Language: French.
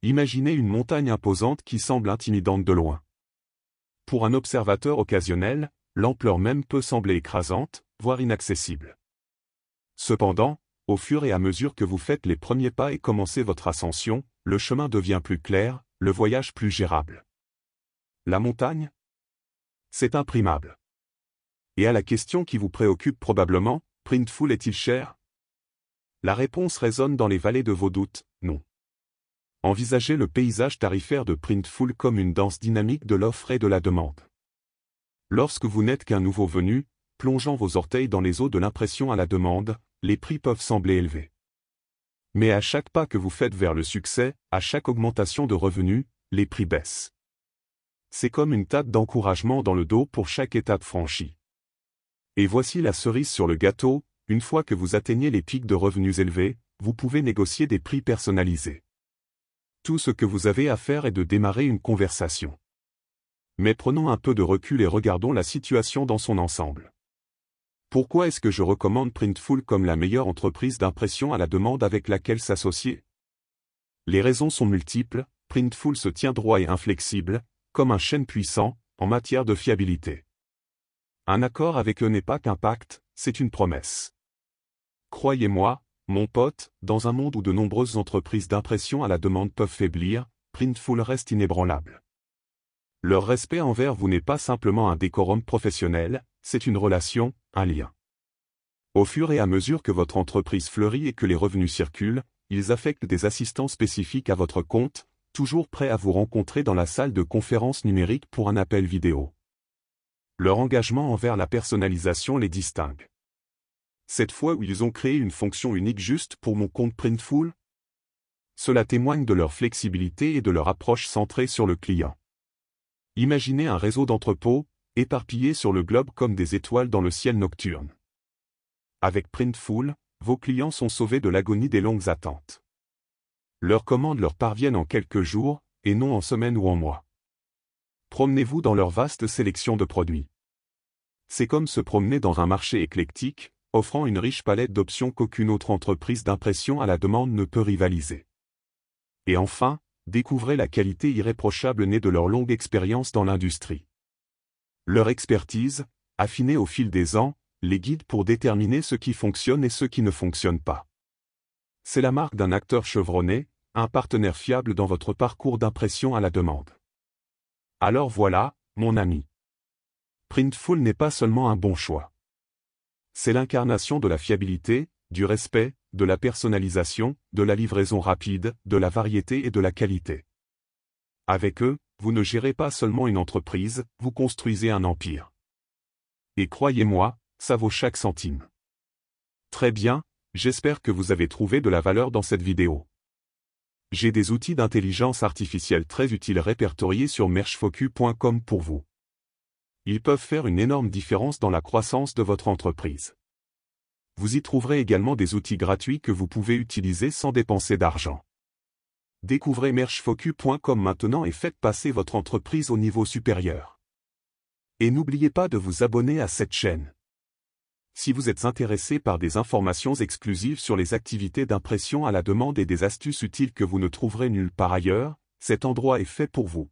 Imaginez une montagne imposante qui semble intimidante de loin. Pour un observateur occasionnel, l'ampleur même peut sembler écrasante, voire inaccessible. Cependant, au fur et à mesure que vous faites les premiers pas et commencez votre ascension, le chemin devient plus clair, le voyage plus gérable. La montagne? C'est imprimable. Et à la question qui vous préoccupe probablement, Printful est-il cher? La réponse résonne dans les vallées de vos doutes, non. Envisagez le paysage tarifaire de Printful comme une danse dynamique de l'offre et de la demande. Lorsque vous n'êtes qu'un nouveau venu, plongeant vos orteils dans les eaux de l'impression à la demande, les prix peuvent sembler élevés. Mais à chaque pas que vous faites vers le succès, à chaque augmentation de revenus, les prix baissent. C'est comme une tape d'encouragement dans le dos pour chaque étape franchie. Et voici la cerise sur le gâteau, une fois que vous atteignez les pics de revenus élevés, vous pouvez négocier des prix personnalisés. Tout ce que vous avez à faire est de démarrer une conversation. Mais prenons un peu de recul et regardons la situation dans son ensemble. Pourquoi est-ce que je recommande Printful comme la meilleure entreprise d'impression à la demande avec laquelle s'associer? Les raisons sont multiples. Printful se tient droit et inflexible, comme un chêne puissant, en matière de fiabilité. Un accord avec eux n'est pas qu'un pacte, c'est une promesse. Croyez-moi, mon pote, dans un monde où de nombreuses entreprises d'impression à la demande peuvent faiblir, Printful reste inébranlable. Leur respect envers vous n'est pas simplement un décorum professionnel, c'est une relation, un lien. Au fur et à mesure que votre entreprise fleurit et que les revenus circulent, ils affectent des assistants spécifiques à votre compte, toujours prêts à vous rencontrer dans la salle de conférence numérique pour un appel vidéo. Leur engagement envers la personnalisation les distingue. Cette fois où ils ont créé une fonction unique juste pour mon compte Printful? Cela témoigne de leur flexibilité et de leur approche centrée sur le client. Imaginez un réseau d'entrepôts, éparpillés sur le globe comme des étoiles dans le ciel nocturne. Avec Printful, vos clients sont sauvés de l'agonie des longues attentes. Leurs commandes leur parviennent en quelques jours, et non en semaines ou en mois. Promenez-vous dans leur vaste sélection de produits. C'est comme se promener dans un marché éclectique, offrant une riche palette d'options qu'aucune autre entreprise d'impression à la demande ne peut rivaliser. Et enfin, découvrez la qualité irréprochable née de leur longue expérience dans l'industrie. Leur expertise, affinée au fil des ans, les guide pour déterminer ce qui fonctionne et ce qui ne fonctionne pas. C'est la marque d'un acteur chevronné, un partenaire fiable dans votre parcours d'impression à la demande. Alors voilà, mon ami. Printful n'est pas seulement un bon choix. C'est l'incarnation de la fiabilité, du respect, de la personnalisation, de la livraison rapide, de la variété et de la qualité. Avec eux, vous ne gérez pas seulement une entreprise, vous construisez un empire. Et croyez-moi, ça vaut chaque centime. Très bien, j'espère que vous avez trouvé de la valeur dans cette vidéo. J'ai des outils d'intelligence artificielle très utiles répertoriés sur merchfocus.com pour vous. Ils peuvent faire une énorme différence dans la croissance de votre entreprise. Vous y trouverez également des outils gratuits que vous pouvez utiliser sans dépenser d'argent. Découvrez merchfocus.com maintenant et faites passer votre entreprise au niveau supérieur. Et n'oubliez pas de vous abonner à cette chaîne. Si vous êtes intéressé par des informations exclusives sur les activités d'impression à la demande et des astuces utiles que vous ne trouverez nulle part ailleurs, cet endroit est fait pour vous.